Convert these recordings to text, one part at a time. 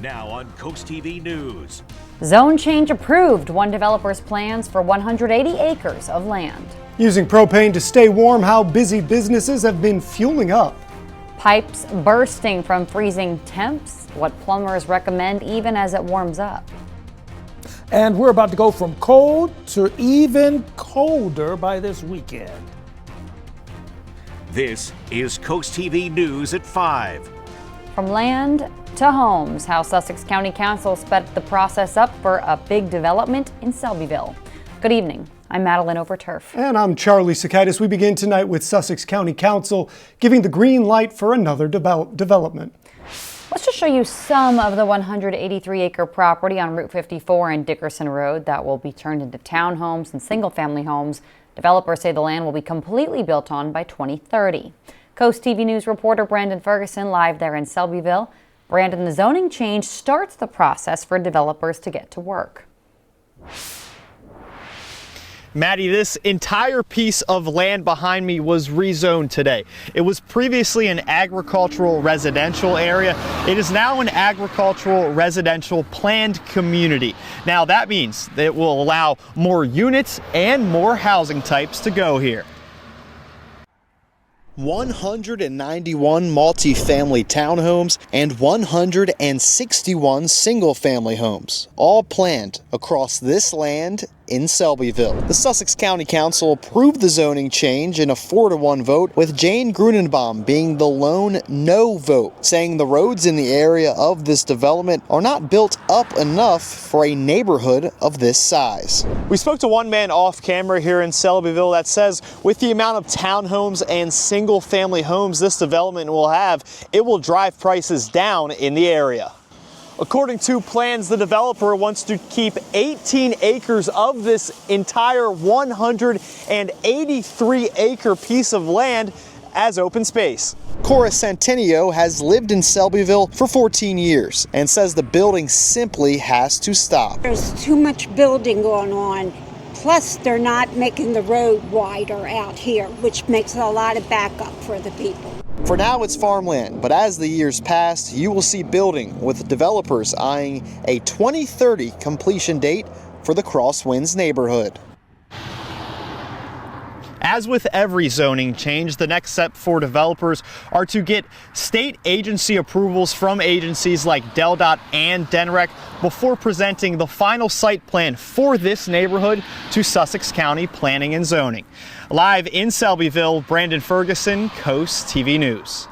Now on CoastTV News. Zone change approved. One developer's plans for 180 acres of land. Using propane to stay warm, how busy businesses have been fueling up. Pipes bursting from freezing temps. What plumbers recommend even as it warms up. And we're about to go from cold to even colder by this weekend. This is CoastTV News at 5. From land to homes, how Sussex County Council sped the process up for a big development in Selbyville. Good evening. I'm Madeline Overturf. And I'm Charlie Sakaitis. We begin tonight with Sussex County Council giving the green light for another development. Let's just show you some of the 183-acre property on Route 54 and Dickerson Road that will be turned into townhomes and single-family homes. Developers say the land will be completely built on by 2030. Coast TV News reporter Brandon Ferguson live there in Selbyville. Brandon, the zoning change starts the process for developers to get to work. Maddie, this entire piece of land behind me was rezoned today. It was previously an agricultural residential area. It is now an agricultural residential planned community. Now that means that it will allow more units and more housing types to go here. 191 multi-family townhomes and 161 single-family homes, all planned across this land in Selbyville. The Sussex County Council approved the zoning change in a 4-to-1 vote, with Jane Grunenbaum being the lone no vote, saying the roads in the area of this development are not built up enough for a neighborhood of this size. We spoke to one man off camera here in Selbyville that says with the amount of townhomes and single-family homes this development will have, it will drive prices down in the area. According to plans, the developer wants to keep 18 acres of this entire 183-acre piece of land as open space. Cora Santinio has lived in Selbyville for 14 years and says the building simply has to stop. There's too much building going on. Plus, they're not making the road wider out here, which makes a lot of backup for the people. For now, it's farmland, but as the years pass, you will see building, with developers eyeing a 2030 completion date for the Crosswinds neighborhood. As with every zoning change, the next step for developers are to get state agency approvals from agencies like DelDOT and DENREC before presenting the final site plan for this neighborhood to Sussex County Planning and Zoning. Live in Selbyville, Brandon Ferguson, Coast TV News.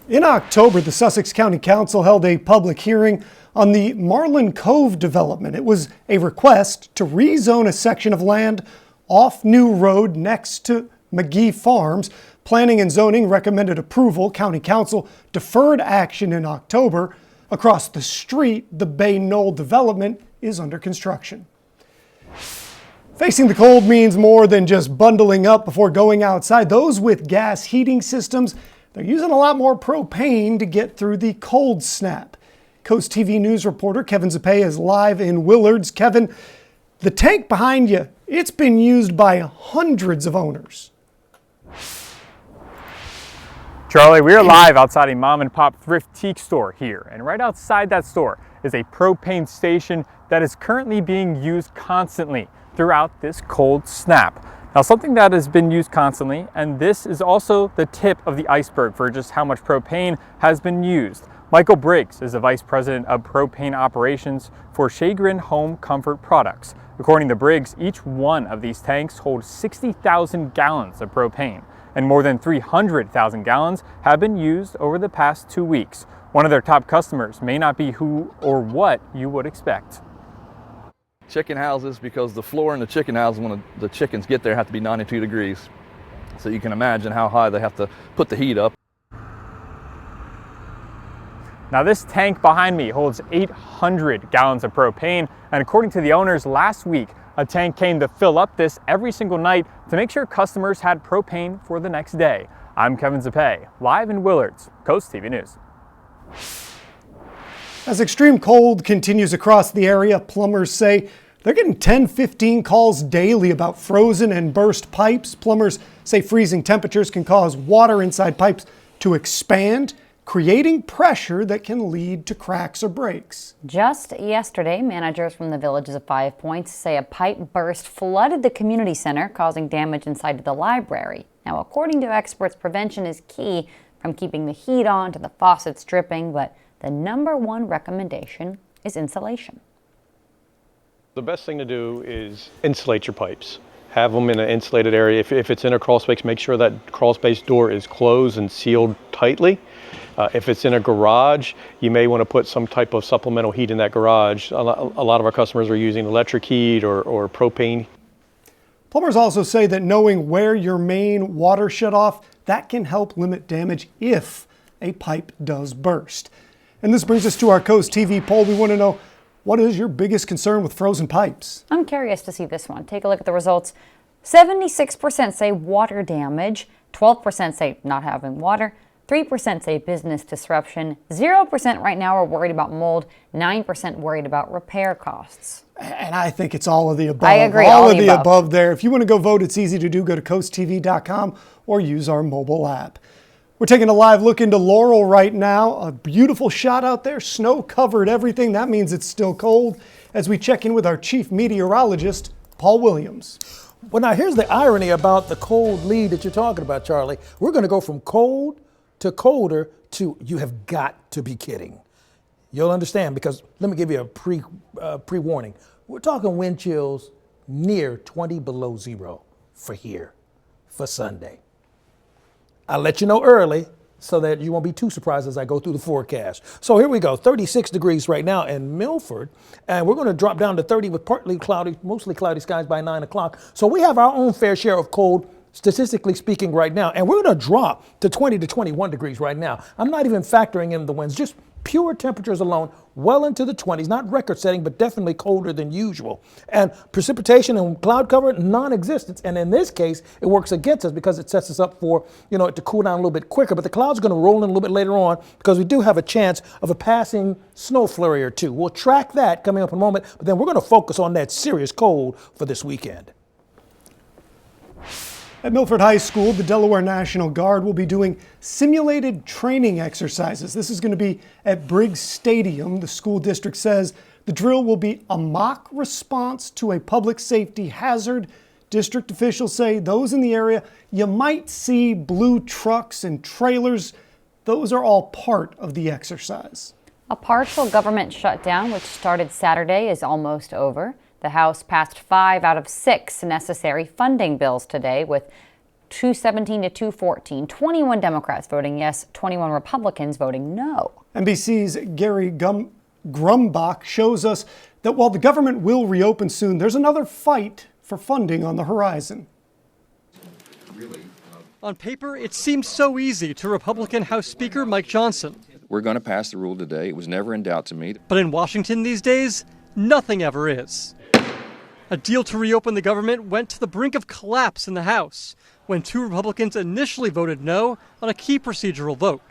In October, the Sussex County Council held a public hearing on the Marlin Cove development. It was a request to rezone a section of land off New Road next to McGee Farms. Planning and Zoning recommended approval. County Council deferred action in October. Across the street, the Bay Knoll development is under construction. Facing the cold means more than just bundling up before going outside. Those with gas heating systems, they're using a lot more propane to get through the cold snap. Coast TV News reporter Kevin Zappe is live in Willards. Kevin, the tank behind you, it's been used by hundreds of owners. Charlie, we are live outside a mom and pop thrift teak store here, and right outside that store is a propane station that is currently being used constantly throughout this cold snap. Now, something that has been used constantly, and this is also the tip of the iceberg for just how much propane has been used. Michael Briggs is the Vice President of Propane Operations for Chagrin Home Comfort Products. According to Briggs, each one of these tanks holds 60,000 gallons of propane, and more than 300,000 gallons have been used over the past 2 weeks. One of their top customers may not be who or what you would expect. Chicken houses, because the floor in the chicken house when the chickens get there have to be 92 degrees. So you can imagine how high they have to put the heat up. Now, this tank behind me holds 800 gallons of propane, and according to the owners last week, a tank came to fill up this every single night to make sure customers had propane for the next day. I'm Kevin Zappe, live in Willards, Coast TV News. As extreme cold continues across the area, plumbers say they're getting 10-15 calls daily about frozen and burst pipes. Plumbers say freezing temperatures can cause water inside pipes to expand creating pressure that can lead to cracks or breaks. Just yesterday, managers from the villages of 5 Points say a pipe burst flooded the community center, causing damage inside the library. Now, according to experts, prevention is key, from keeping the heat on to the faucets dripping, but the #1 recommendation is insulation. The best thing to do is insulate your pipes. Have them in an insulated area. If it's in a crawl space, make sure that crawl space door is closed and sealed tightly. If it's in a garage, you may want to put some type of supplemental heat in that garage. A lot of our customers are using electric heat or propane. Plumbers also say that knowing where your main water shut off, that can help limit damage if a pipe does burst. And this brings us to our Coast TV poll. We want to know, what is your biggest concern with frozen pipes? I'm curious to see this one. Take a look at the results. 76% say water damage, 12% say not having water, 3% say business disruption, 0% right now are worried about mold, 9% worried about repair costs. And I think it's all of the above. I agree. All of the above there. If you want to go vote, it's easy to do. Go to coasttv.com or use our mobile app. We're taking a live look into Laurel right now. A beautiful shot out there. Snow covered everything. That means it's still cold. As we check in with our chief meteorologist, Paul Williams. Well, now here's the irony about the cold lead that you're talking about, Charlie. We're going to go from cold to colder to you have got to be kidding. You'll understand, because let me give you a pre-warning. We're talking wind chills near 20 below zero for here for Sunday. I'll let you know early so that you won't be too surprised as I go through the forecast. So here we go, 36 degrees right now in Milford, and we're going to drop down to 30 with partly cloudy, mostly cloudy skies by 9 o'clock. So we have our own fair share of cold, statistically speaking, right now, and we're going to drop to 20 to 21 degrees right now. I'm not even factoring in the winds, just pure temperatures alone, well into the 20s, not record setting, but definitely colder than usual. And precipitation and cloud cover, non-existent. And in this case, it works against us because it sets us up for, it to cool down a little bit quicker. But the clouds are going to roll in a little bit later on because we do have a chance of a passing snow flurry or two. We'll track that coming up in a moment, but then we're going to focus on that serious cold for this weekend. At Milford High School, the Delaware National Guard will be doing simulated training exercises. This is going to be at Briggs Stadium. The school district says the drill will be a mock response to a public safety hazard. District officials say those in the area, you might see blue trucks and trailers. Those are all part of the exercise. A partial government shutdown, which started Saturday, is almost over. The House passed 5 out of 6 necessary funding bills today, with 217 to 214, 21 Democrats voting yes, 21 Republicans voting no. NBC's Gary Grumbach shows us that while the government will reopen soon, there's another fight for funding on the horizon. On paper, it seems so easy to Republican House Speaker Mike Johnson. We're going to pass the rule today. It was never in doubt to me. But in Washington these days, nothing ever is. A deal to reopen the government went to the brink of collapse in the House when 2 Republicans initially voted no on a key procedural vote.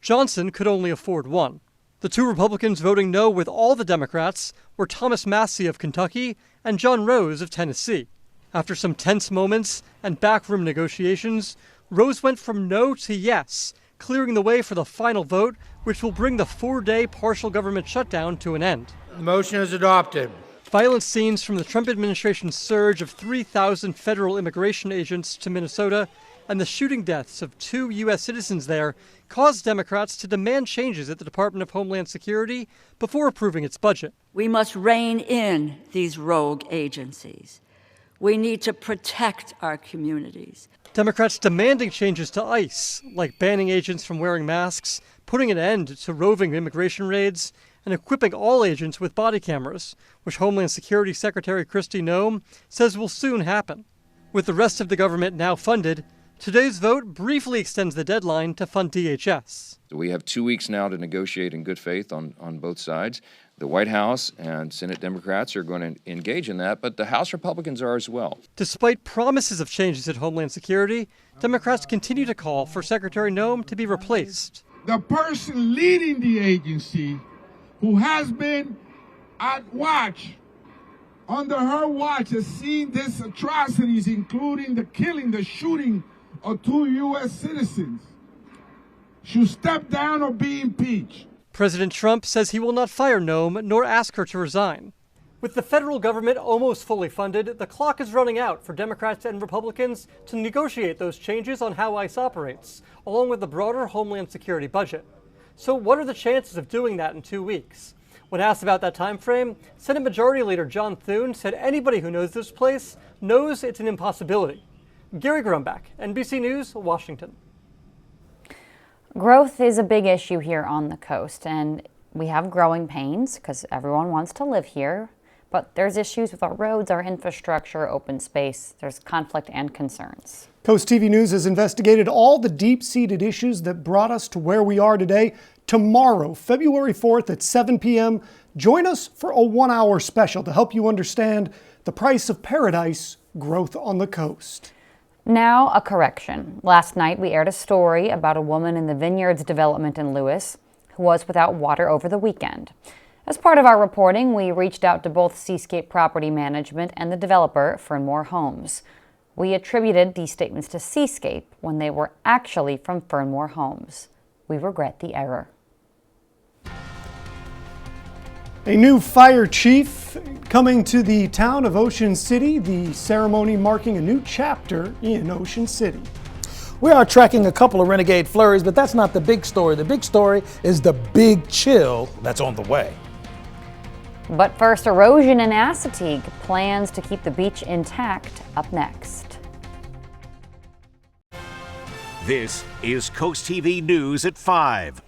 Johnson could only afford one. The 2 Republicans voting no with all the Democrats were Thomas Massie of Kentucky and John Rose of Tennessee. After some tense moments and backroom negotiations, Rose went from no to yes, clearing the way for the final vote, which will bring the 4-day partial government shutdown to an end. The motion is adopted. Violent scenes from the Trump administration's surge of 3,000 federal immigration agents to Minnesota and the shooting deaths of 2 U.S. citizens there caused Democrats to demand changes at the Department of Homeland Security before approving its budget. We must rein in these rogue agencies. We need to protect our communities. Democrats demanding changes to ICE, like banning agents from wearing masks, putting an end to roving immigration raids, and equipping all agents with body cameras, which Homeland Security Secretary Kristi Noem says will soon happen. With the rest of the government now funded, today's vote briefly extends the deadline to fund DHS. We have 2 weeks now to negotiate in good faith on both sides. The White House and Senate Democrats are going to engage in that, but the House Republicans are as well. Despite promises of changes at Homeland Security, Democrats continue to call for Secretary Noem to be replaced. The person leading the agency, who has been at watch, under her watch, has seen these atrocities, including the killing, the shooting of 2 U.S. citizens. should step down or be impeached. President Trump says he will not fire Noem nor ask her to resign. With the federal government almost fully funded, the clock is running out for Democrats and Republicans to negotiate those changes on how ICE operates, along with the broader Homeland Security budget. So what are the chances of doing that in 2 weeks? When asked about that time frame, Senate Majority Leader John Thune said anybody who knows this place knows it's an impossibility. Gary Grumbach, NBC News, Washington. Growth is a big issue here on the coast, and we have growing pains because everyone wants to live here. But there's issues with our roads, our infrastructure, open space. There's conflict and concerns. CoastTV News has investigated all the deep-seated issues that brought us to where we are today. Tomorrow, February 4th at 7 p.m., join us for a 1-hour special to help you understand the price of paradise growth on the coast. Now, a correction. Last night, we aired a story about a woman in the Vineyards development in Lewis who was without water over the weekend. As part of our reporting, we reached out to both Seascape Property Management and the developer, Fernmore Homes. We attributed these statements to Seascape when they were actually from Fernmore Homes. We regret the error. A new fire chief coming to the town of Ocean City, the ceremony marking a new chapter in Ocean City. We are tracking a couple of renegade flurries, but that's not the big story. The big story is the big chill that's on the way. But first, erosion in Assateague plans to keep the beach intact up next. This is Coast TV News at 5.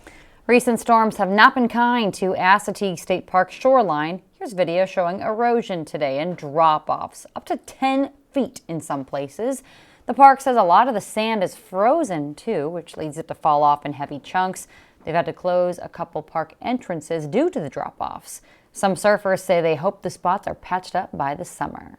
Recent storms have not been kind to Assateague State Park shoreline. Here's video showing erosion today and drop-offs up to 10 feet in some places. The park says a lot of the sand is frozen too, which leads it to fall off in heavy chunks. They've had to close a couple park entrances due to the drop-offs. Some surfers say they hope the spots are patched up by the summer.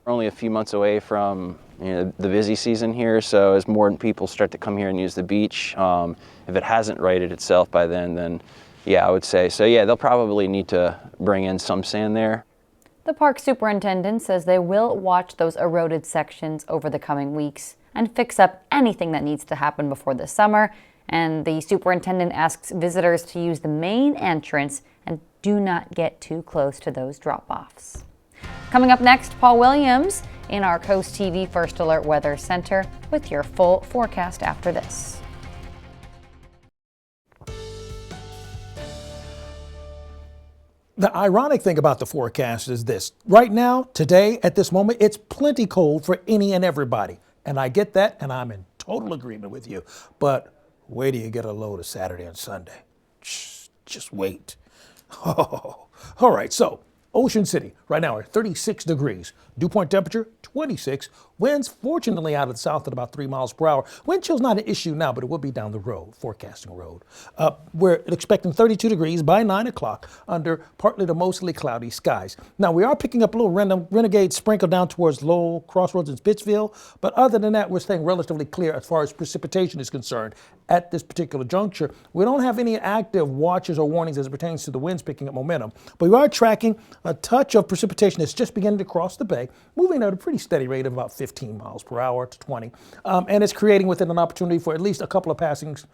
We're only a few months away from the busy season here, so as more people start to come here and use the beach, if it hasn't righted itself by then yeah, I would say. So yeah, they'll probably need to bring in some sand there. The park superintendent says they will watch those eroded sections over the coming weeks and fix up anything that needs to happen before the summer. And the superintendent asks visitors to use the main entrance and do not get too close to those drop-offs. Coming up next, Paul Williams in our Coast TV First Alert Weather Center with your full forecast after this. The ironic thing about the forecast is this. Right now, today, at this moment, it's plenty cold for any and everybody. And I get that, and I'm in total agreement with you. But wait till you get a load of Saturday and Sunday. Just wait. Oh, all right, so Ocean City, right now, are 36 degrees. Dew point temperature, 26. Winds, fortunately, out of the south at about 3 miles per hour. Wind chill's not an issue now, but it will be down the road, forecasting road. We're expecting 32 degrees by 9 o'clock under partly to mostly cloudy skies. Now, we are picking up a little renegade sprinkle down towards Lowell, Crossroads, and Pittsfield, but other than that, we're staying relatively clear as far as precipitation is concerned. At this particular juncture, we don't have any active watches or warnings as it pertains to the winds picking up momentum, but we are tracking a touch of precipitation that's just beginning to cross the bay, moving at a pretty steady rate of about 15 miles per hour to 20, and it's creating within an opportunity for at least a couple of passings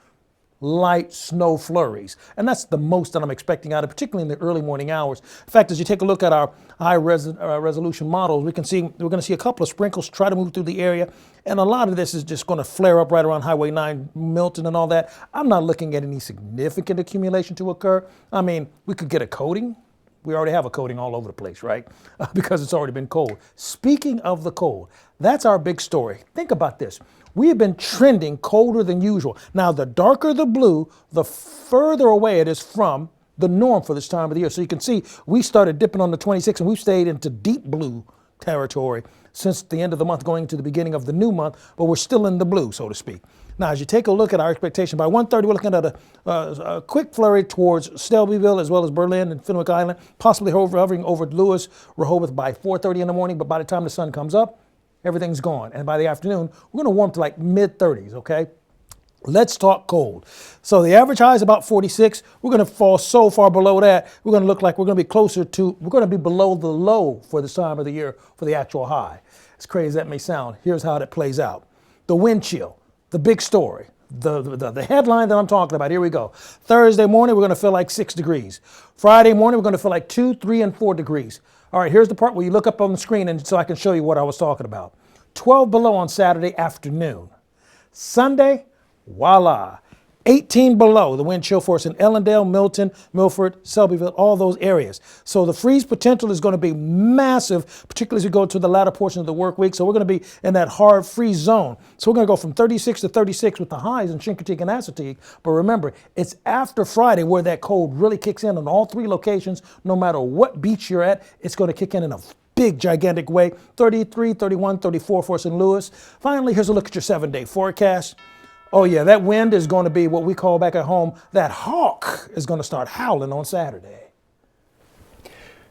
light snow flurries. And that's the most that I'm expecting out of, particularly in the early morning hours. In fact, as you take a look at our high resolution models, we're going to see a couple of sprinkles try to move through the area. And a lot of this is just going to flare up right around Highway 9, Milton and all that. I'm not looking at any significant accumulation to occur. I mean, we could get a coating. We already have a coating all over the place, right? Because it's already been cold. Speaking of the cold, that's our big story. Think about this. We have been trending colder than usual. Now, the darker the blue, the further away it is from the norm for this time of the year. So you can see we started dipping on the 26th and we've stayed into deep blue territory since the end of the month going into the beginning of the new month, but we're still in the blue, so to speak. Now, as you take a look at our expectation, by 1:30, we're looking at a quick flurry towards Selbyville as well as Berlin and Fenwick Island, possibly hovering over Lewis, Rehoboth by 4:30 in the morning, but by the time the sun comes up, everything's gone. And by the afternoon, we're going to warm to like mid-30s, okay? Let's talk cold. So the average high is about 46. We're going to fall so far below that, we're going to look like we're going to be below the low for this time of the year for the actual high. As crazy as that may sound, here's how that plays out. The wind chill, the big story. The headline that I'm talking about, here we go. Thursday morning, we're going to feel like 6 degrees. Friday morning, we're going to feel like 2, 3, and 4 degrees. All right, here's the part where you look up on the screen and so I can show you what I was talking about. 12 below on Saturday afternoon. Sunday, voila. 18 below, the wind chill force in Ellendale, Milton, Milford, Selbyville, all those areas. So the freeze potential is going to be massive, particularly as we go to the latter portion of the work week. So we're going to be in that hard freeze zone. So we're going to go from 36 to 36 with the highs in Chincoteague and Assateague. But remember, it's after Friday where that cold really kicks in on all 3 locations. No matter what beach you're at, it's going to kick in a big, gigantic way. 33, 31, 34 for St. Louis. Finally, here's a look at your 7-day forecast. Oh yeah, that wind is going to be what we call back at home, that hawk is going to start howling on Saturday.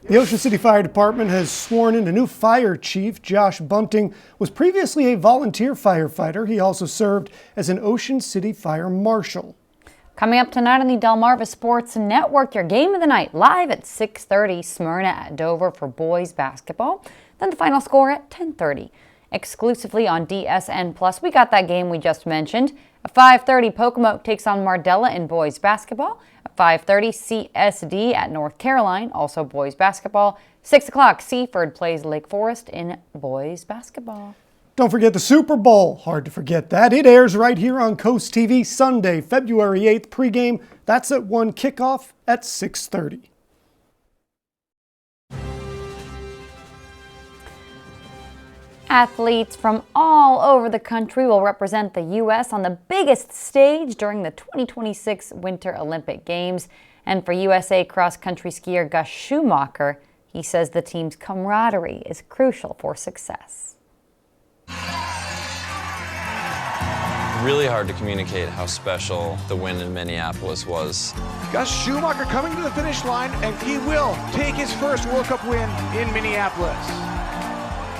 The Ocean City Fire Department has sworn in a new fire chief. Josh Bunting was previously a volunteer firefighter. He also served as an Ocean City Fire Marshal. Coming up tonight on the Delmarva Sports Network, your game of the night live at 6:30, Smyrna at Dover for boys basketball. Then the final score at 10:30. Exclusively on DSN+, we got that game we just mentioned. At 5:30, Pocomoke takes on Mardella in boys basketball. At 5:30, CSD at North Caroline, also boys basketball. 6 o'clock, Seaford plays Lake Forest in boys basketball. Don't forget the Super Bowl. Hard to forget that. It airs right here on Coast TV Sunday, February 8th pregame. That's at 1, kickoff at 6:30. Athletes from all over the country will represent the U.S. on the biggest stage during the 2026 Winter Olympic Games. And for USA cross-country skier Gus Schumacher, he says the team's camaraderie is crucial for success. Really hard to communicate how special the win in Minneapolis was. Gus Schumacher coming to the finish line, and he will take his first World Cup win in Minneapolis.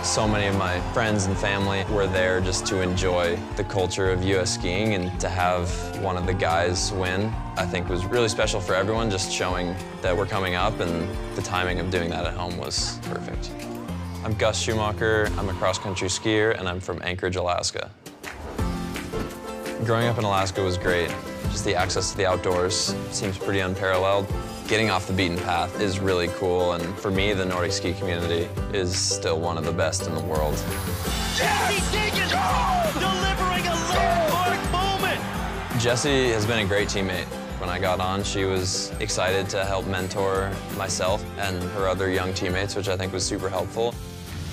So many of my friends and family were there just to enjoy the culture of U.S. skiing, and to have one of the guys win, I think was really special for everyone, just showing that we're coming up, and the timing of doing that at home was perfect. I'm Gus Schumacher, I'm a cross-country skier, and I'm from Anchorage, Alaska. Growing up in Alaska was great. Just the access to the outdoors seems pretty unparalleled. Getting off the beaten path is really cool, and for me, the Nordic ski community is still one of the best in the world. Delivering a landmark moment! Jessie has been a great teammate. When I got on, she was excited to help mentor myself and her other young teammates, which I think was super helpful.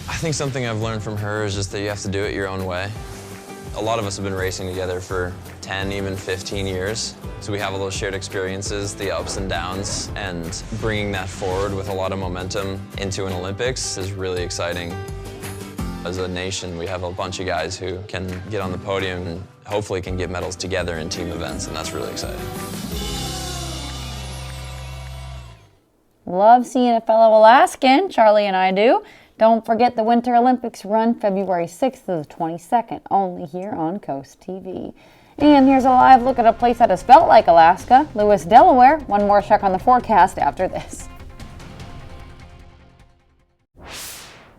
I think something I've learned from her is just that you have to do it your own way. A lot of us have been racing together for 10, even 15 years. So we have all those shared experiences, the ups and downs, and bringing that forward with a lot of momentum into an Olympics is really exciting. As a nation, we have a bunch of guys who can get on the podium and hopefully can get medals together in team events, and that's really exciting. Love seeing a fellow Alaskan, Charlie and I do. Don't forget the Winter Olympics run February 6th to the 22nd, only here on Coast TV. And here's a live look at a place that has felt like Alaska, Lewis, Delaware. One more check on the forecast after this.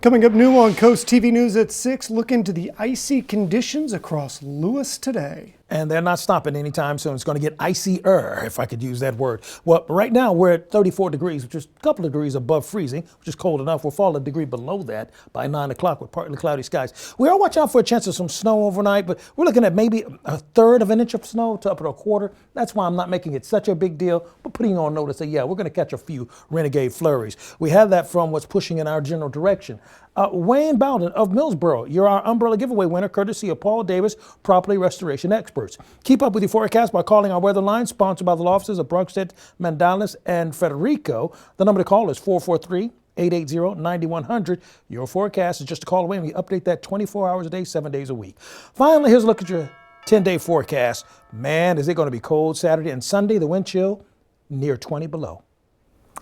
Coming up new on Coast TV News at 6, look into the icy conditions across Lewis today. And they're not stopping anytime soon. It's going to get icier, if I could use that word. Well, right now we're at 34 degrees, which is a couple of degrees above freezing, which is cold enough. We'll fall a degree below that by 9 o'clock with partly cloudy skies. We are watching out for a chance of some snow overnight, but we're looking at maybe a third of an inch of snow to up to a quarter. That's why I'm not making it such a big deal, but putting on notice that, yeah, we're going to catch a few renegade flurries. We have that from what's pushing in our general direction. Wayne Bowden of Millsboro, you're our umbrella giveaway winner, courtesy of Paul Davis, Property Restoration Experts. Keep up with your forecast by calling our weather line, sponsored by the law offices of Brugstedt, Mandalis, and Federico. The number to call is 443-880-9100. Your forecast is just a call away, and we update that 24 hours a day, 7 days a week. Finally, here's a look at your 10-day forecast. Man, is it going to be cold Saturday and Sunday. The wind chill near 20 below.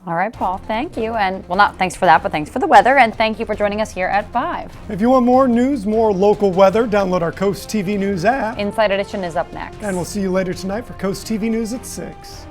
All right, Paul, thank you. And, well, not thanks for that, but thanks for the weather. And thank you for joining us here at 5. If you want more news, more local weather, download our Coast TV News app. Inside Edition is up next. And we'll see you later tonight for Coast TV News at 6.